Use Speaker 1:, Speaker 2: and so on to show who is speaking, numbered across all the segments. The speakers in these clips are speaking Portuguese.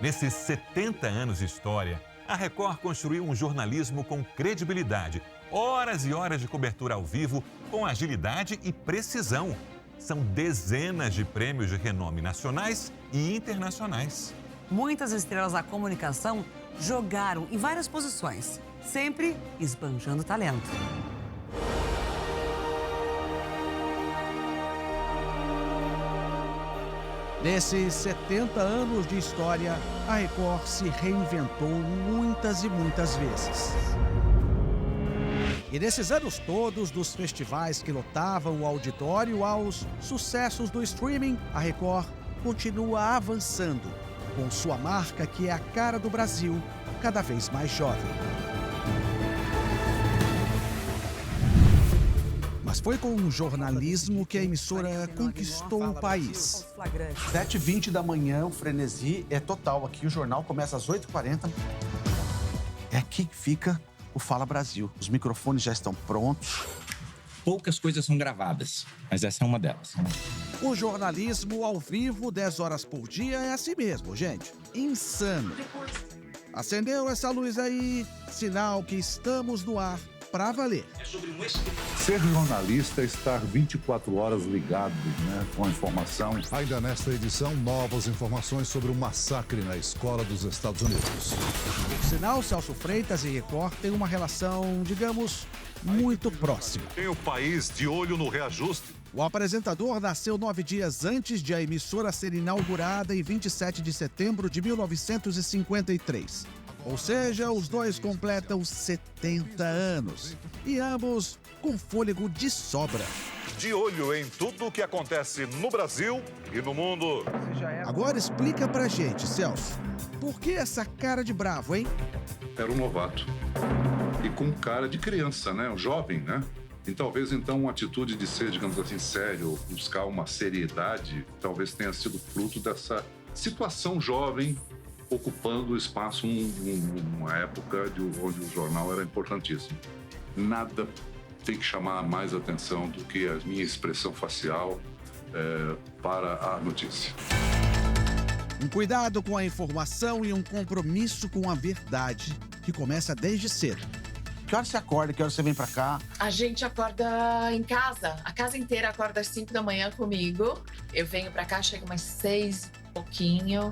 Speaker 1: Nesses 70 anos de história, a Record construiu um jornalismo com credibilidade, horas e horas de cobertura ao vivo, com agilidade e precisão. São dezenas de prêmios de renome nacionais e internacionais.
Speaker 2: Muitas estrelas da comunicação jogaram em várias posições, sempre esbanjando talento.
Speaker 3: Nesses 70 anos de história, a Record se reinventou muitas e muitas vezes. E nesses anos todos, dos festivais que lotavam o auditório aos sucessos do streaming, a Record continua avançando, com sua marca que é a cara do Brasil, cada vez mais jovem. Mas foi com o jornalismo que a emissora conquistou o país.
Speaker 4: 7h20 da manhã, o frenesi é total. Aqui o jornal começa às 8h40. É aqui que fica o Fala Brasil. Os microfones já estão prontos.
Speaker 5: Poucas coisas são gravadas, mas essa é uma delas.
Speaker 3: O jornalismo ao vivo, 10 horas por dia, é assim mesmo, gente. Insano. Acendeu essa luz aí, sinal que estamos no ar pra valer.
Speaker 6: Ser jornalista é estar 24 horas ligado, com a informação.
Speaker 7: Ainda nesta edição, novas informações sobre o massacre na escola dos Estados Unidos.
Speaker 3: Por sinal, Celso Freitas e Record têm uma relação, digamos, muito próxima.
Speaker 7: Tem o país de olho no reajuste.
Speaker 3: O apresentador nasceu 9 dias antes de a emissora ser inaugurada em 27 de setembro de 1953. Ou seja, os dois completam 70 anos. E ambos com fôlego de sobra.
Speaker 7: De olho em tudo o que acontece no Brasil e no mundo.
Speaker 3: Agora explica pra gente, Celso. Por que essa cara de bravo, hein?
Speaker 6: Era um novato. E com cara de criança, um jovem, E talvez, então, uma atitude de ser, digamos assim, sério, buscar uma seriedade, talvez tenha sido fruto dessa situação jovem ocupando o espaço numa época onde o jornal era importantíssimo. Nada tem que chamar mais atenção do que a minha expressão facial para a notícia.
Speaker 3: Um cuidado com a informação e um compromisso com a verdade, que começa desde cedo.
Speaker 4: Que hora você acorda? Que hora você vem pra cá?
Speaker 8: A gente acorda em casa. A casa inteira acorda às 5 da manhã comigo. Eu venho pra cá, chego umas 6 e pouquinho.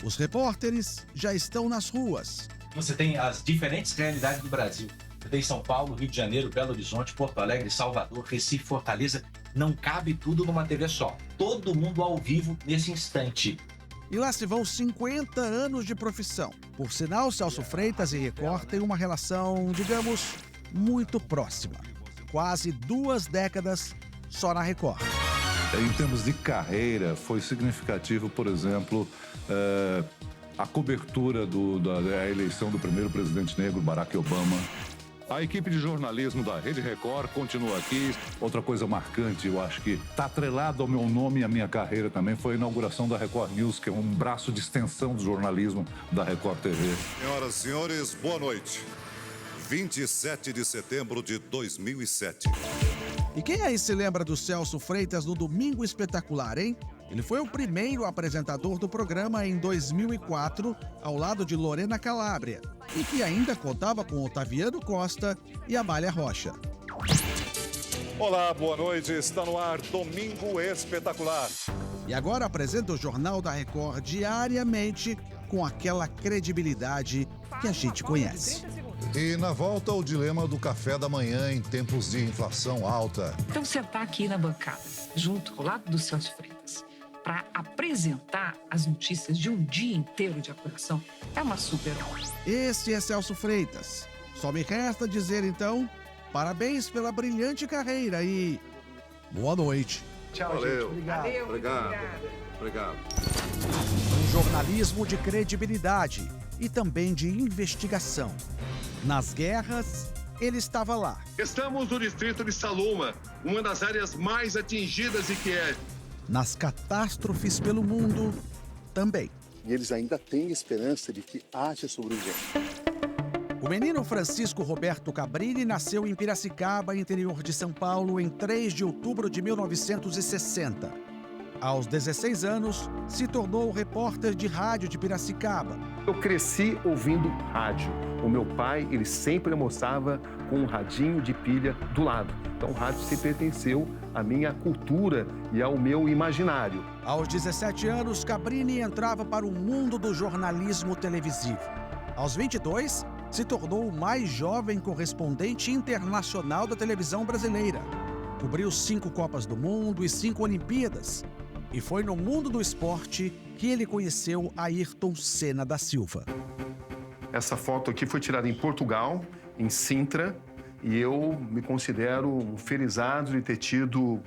Speaker 3: Os repórteres já estão nas ruas.
Speaker 9: Você tem as diferentes realidades do Brasil. Você tem São Paulo, Rio de Janeiro, Belo Horizonte, Porto Alegre, Salvador, Recife, Fortaleza. Não cabe tudo numa TV só. Todo mundo ao vivo nesse instante.
Speaker 3: E lá se vão 50 anos de profissão. Por sinal, Celso Freitas e Record têm uma relação, digamos, muito próxima. Quase 2 décadas só na Record.
Speaker 6: Em termos de carreira, foi significativo, por exemplo, a cobertura da eleição do primeiro presidente negro, Barack Obama. A equipe de jornalismo da Rede Record continua aqui. Outra coisa marcante, eu acho que está atrelado ao meu nome e à minha carreira também, foi a inauguração da Record News, que é um braço de extensão do jornalismo da Record TV.
Speaker 7: Senhoras e senhores, boa noite. 27 de setembro de 2007.
Speaker 3: E quem aí se lembra do Celso Freitas no Domingo Espetacular, hein? Ele foi o primeiro apresentador do programa em 2004, ao lado de Lorena Calabria, e que ainda contava com Otaviano Costa e Amália Rocha.
Speaker 7: Olá, boa noite. Está no ar Domingo Espetacular.
Speaker 3: E agora apresenta o Jornal da Record diariamente com aquela credibilidade que a gente conhece.
Speaker 7: E na volta, o dilema do café da manhã em tempos de inflação alta.
Speaker 10: Então, sentar aqui na bancada, junto ao lado do Celso Freitas, para apresentar as notícias de um dia inteiro de apuração, é uma super honra.
Speaker 3: Esse é Celso Freitas. Só me resta dizer, então, parabéns pela brilhante carreira e boa noite.
Speaker 6: Tchau, valeu. Gente. Obrigado.
Speaker 8: Valeu,
Speaker 6: Obrigado.
Speaker 3: Um jornalismo de credibilidade e também de investigação. Nas guerras, ele estava lá.
Speaker 11: Estamos no distrito de Saloma, uma das áreas mais atingidas de Kiev.
Speaker 3: Nas catástrofes pelo mundo, também.
Speaker 12: E eles ainda têm esperança de que haja sobrevivência.
Speaker 3: O menino Francisco Roberto Cabrini nasceu em Piracicaba, interior de São Paulo, em 3 de outubro de 1960. Aos 16 anos, se tornou repórter de rádio de Piracicaba.
Speaker 13: Eu cresci ouvindo rádio. O meu pai, ele sempre almoçava com um radinho de pilha do lado. Então, o rádio sempre pertenceu à minha cultura e ao meu imaginário.
Speaker 3: Aos 17 anos, Cabrini entrava para o mundo do jornalismo televisivo. Aos 22, se tornou o mais jovem correspondente internacional da televisão brasileira. Cobriu 5 Copas do Mundo e 5 Olimpíadas. E foi no mundo do esporte que ele conheceu Ayrton Senna da Silva.
Speaker 13: Essa foto aqui foi tirada em Portugal, em Sintra, e eu me considero um felizardo de ter tido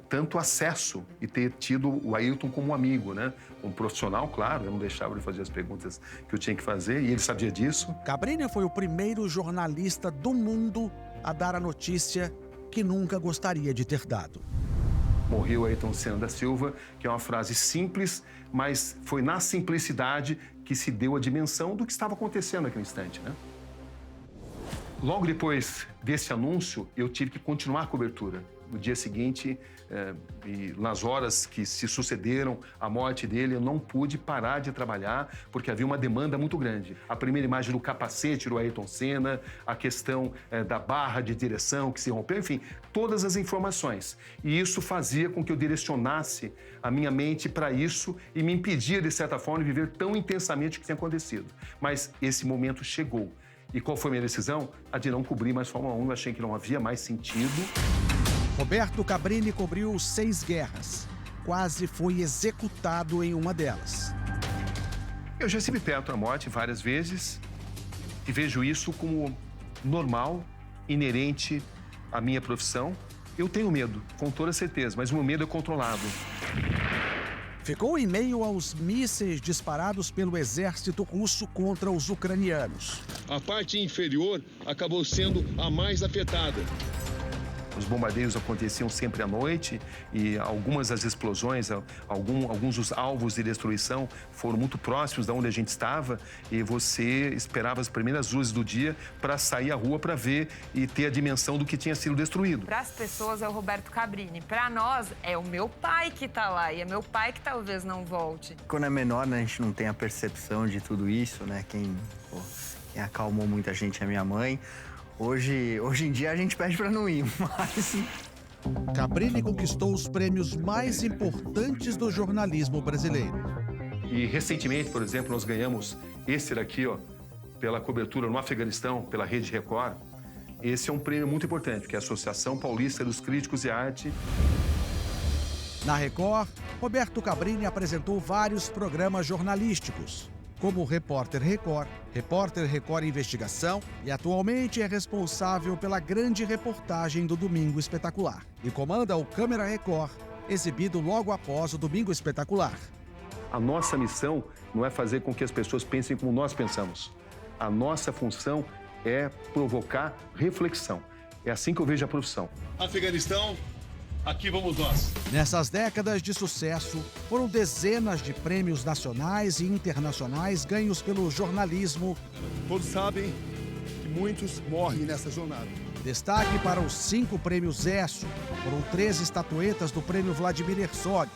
Speaker 13: tanto acesso e ter tido o Ayrton como um amigo, né? Um profissional, claro, eu não deixava de fazer as perguntas que eu tinha que fazer e ele sabia disso.
Speaker 3: Cabrini foi o primeiro jornalista do mundo a dar a notícia que nunca gostaria de ter dado.
Speaker 13: Morreu Ayrton Senna da Silva, que é uma frase simples, mas foi na simplicidade que se deu a dimensão do que estava acontecendo naquele instante, né? Logo depois desse anúncio, eu tive que continuar a cobertura. No dia seguinte, e nas horas que se sucederam a morte dele, eu não pude parar de trabalhar, porque havia uma demanda muito grande. A primeira imagem do capacete do Ayrton Senna, a questão da barra de direção que se rompeu, enfim, todas as informações. E isso fazia com que eu direcionasse a minha mente para isso e me impedia, de certa forma, de viver tão intensamente o que tinha acontecido. Mas esse momento chegou. E qual foi a minha decisão? A de não cobrir mais Fórmula 1, eu achei que não havia mais sentido.
Speaker 3: Roberto Cabrini cobriu 6 guerras. Quase foi executado em uma delas.
Speaker 13: Eu já estive perto da morte várias vezes e vejo isso como normal, inerente à minha profissão. Eu tenho medo, com toda certeza, mas o meu medo é controlado.
Speaker 3: Ficou em meio aos mísseis disparados pelo exército russo contra os ucranianos.
Speaker 11: A parte inferior acabou sendo a mais afetada.
Speaker 13: Os bombardeios aconteciam sempre à noite e algumas das explosões, alguns dos alvos de destruição foram muito próximos de onde a gente estava e você esperava as primeiras luzes do dia para sair à rua para ver e ter a dimensão do que tinha sido destruído.
Speaker 14: Para as pessoas é o Roberto Cabrini, para nós é o meu pai que está lá e é meu pai que talvez não volte.
Speaker 15: Quando é menor, né, a gente não tem a percepção de tudo isso, né? Quem acalmou muita gente é minha mãe. Hoje em dia a gente pede para não ir, mas...
Speaker 3: Cabrini conquistou os prêmios mais importantes do jornalismo brasileiro.
Speaker 13: E recentemente, por exemplo, nós ganhamos esse daqui, ó, pela cobertura no Afeganistão, pela Rede Record. Esse é um prêmio muito importante, que é a Associação Paulista dos Críticos de Arte.
Speaker 3: Na Record, Roberto Cabrini apresentou vários programas jornalísticos, como Repórter Record, Repórter Record Investigação e atualmente é responsável pela grande reportagem do Domingo Espetacular e comanda o Câmera Record, exibido logo após o Domingo Espetacular.
Speaker 13: A nossa missão não é fazer com que as pessoas pensem como nós pensamos. A nossa função é provocar reflexão. É assim que eu vejo a profissão.
Speaker 11: Afeganistão, aqui vamos nós.
Speaker 3: Nessas décadas de sucesso, foram dezenas de prêmios nacionais e internacionais ganhos pelo jornalismo.
Speaker 12: Todos sabem que muitos morrem nessa jornada.
Speaker 3: Destaque para os 5 prêmios ESSO. Foram 3 estatuetas do prêmio Vladimir Herzog,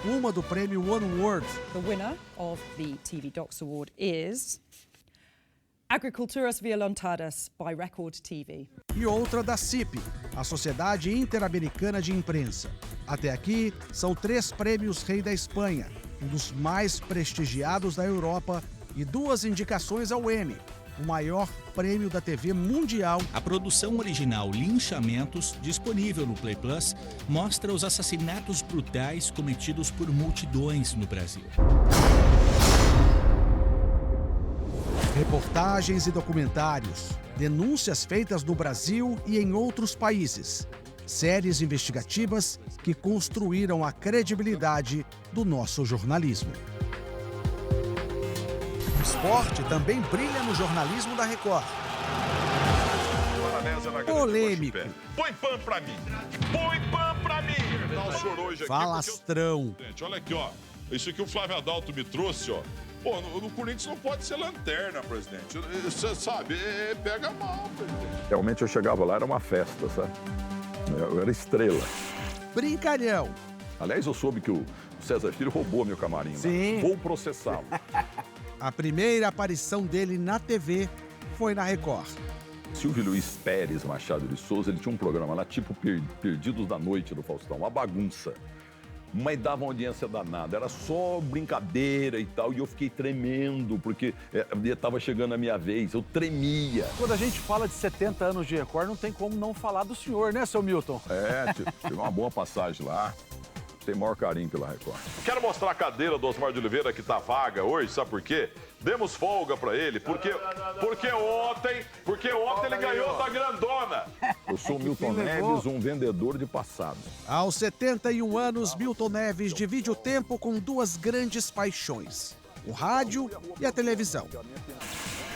Speaker 3: uma do prêmio One World.
Speaker 16: The winner of the TV Docs Award is Agriculturas Violentadas by Record TV.
Speaker 3: E outra da CIP, a Sociedade Interamericana de Imprensa. Até aqui, são 3 prêmios Rei da Espanha, um dos mais prestigiados da Europa, e 2 indicações ao Emmy, o maior prêmio da TV mundial.
Speaker 17: A produção original Linchamentos, disponível no Play Plus, mostra os assassinatos brutais cometidos por multidões no Brasil.
Speaker 3: Reportagens e documentários, denúncias feitas no Brasil e em outros países, séries investigativas que construíram a credibilidade do nosso jornalismo. O esporte também brilha no jornalismo da Record. Polêmico.
Speaker 18: Põe pão pra mim. Põe pão pra mim. Dá um choro hoje aqui.
Speaker 3: Falastrão.
Speaker 18: Gente, olha aqui, ó. Isso aqui o Flávio Adalto me trouxe, ó. Pô, no Corinthians não pode ser lanterna, presidente. Você sabe, pega mal, presidente.
Speaker 19: Realmente eu chegava lá, era uma festa, sabe? Eu era estrela.
Speaker 3: Brincalhão.
Speaker 18: Aliás, eu soube que o César Filho roubou meu camarim.
Speaker 3: Sim.
Speaker 18: Lá. Vou processá-lo.
Speaker 3: A primeira aparição dele na TV foi na Record.
Speaker 18: Silvio Luiz Pérez Machado de Souza, ele tinha um programa lá, tipo Perdidos da Noite do Faustão, uma bagunça. Mas dava uma audiência danada, era só brincadeira e tal, e eu fiquei tremendo, porque estava chegando a minha vez, eu tremia.
Speaker 4: Quando a gente fala de 70 anos de Record, não tem como não falar do senhor, né, seu Milton?
Speaker 18: Tive uma boa passagem lá. Tem maior carinho pela Record. Quero mostrar a cadeira do Osmar de Oliveira que tá vaga hoje, sabe por quê? Demos folga pra ele, porque ontem ele ganhou da grandona. Eu sou Milton Neves, um vendedor de passados.
Speaker 3: Aos 71 anos, Milton Neves divide o tempo com duas grandes paixões: o rádio e a televisão.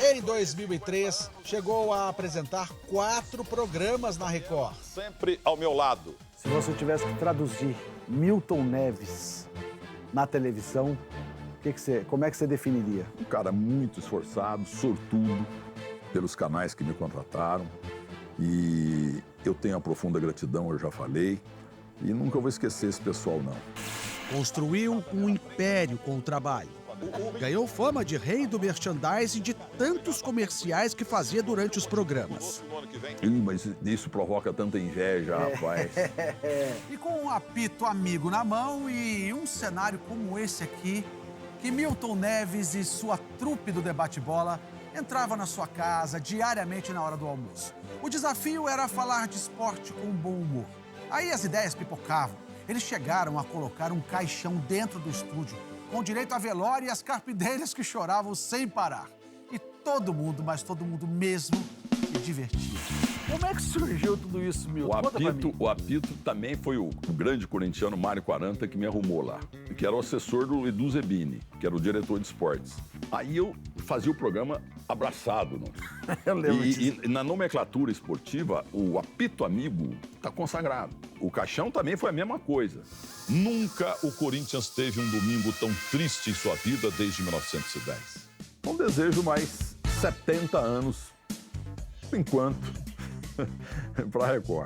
Speaker 3: Em 2003, chegou a apresentar 4 programas na Record.
Speaker 18: Sempre ao meu lado.
Speaker 4: Se você tivesse que traduzir Milton Neves na televisão, como é que você definiria?
Speaker 18: Um cara muito esforçado, sortudo pelos canais que me contrataram. E eu tenho a profunda gratidão, eu já falei. E nunca vou esquecer esse pessoal, não.
Speaker 3: Construiu um império com o trabalho. Ganhou fama de rei do merchandising de tantos comerciais que fazia durante os programas.
Speaker 18: Mas isso provoca tanta inveja, rapaz.
Speaker 3: E com um apito amigo na mão e um cenário como esse aqui, que Milton Neves e sua trupe do Debate Bola entravam na sua casa diariamente na hora do almoço. O desafio era falar de esporte com bom humor. Aí as ideias pipocavam. Eles chegaram a colocar um caixão dentro do estúdio, com direito a velório e as carpideiras que choravam sem parar. E todo mundo, mas todo mundo mesmo, se divertia.
Speaker 4: Como é que surgiu tudo isso, Milton?
Speaker 18: O apito também foi o grande corintiano Mário Quaranta que me arrumou lá, que era o assessor do Edu Zebini, que era o diretor de esportes. Aí eu fazia o programa abraçado, não?
Speaker 4: Eu lembro disso.
Speaker 18: E na nomenclatura esportiva, o apito amigo está consagrado. O caixão também foi a mesma coisa. Nunca o Corinthians teve um domingo tão triste em sua vida desde 1910. Então desejo mais 70 anos, por enquanto, para a Record.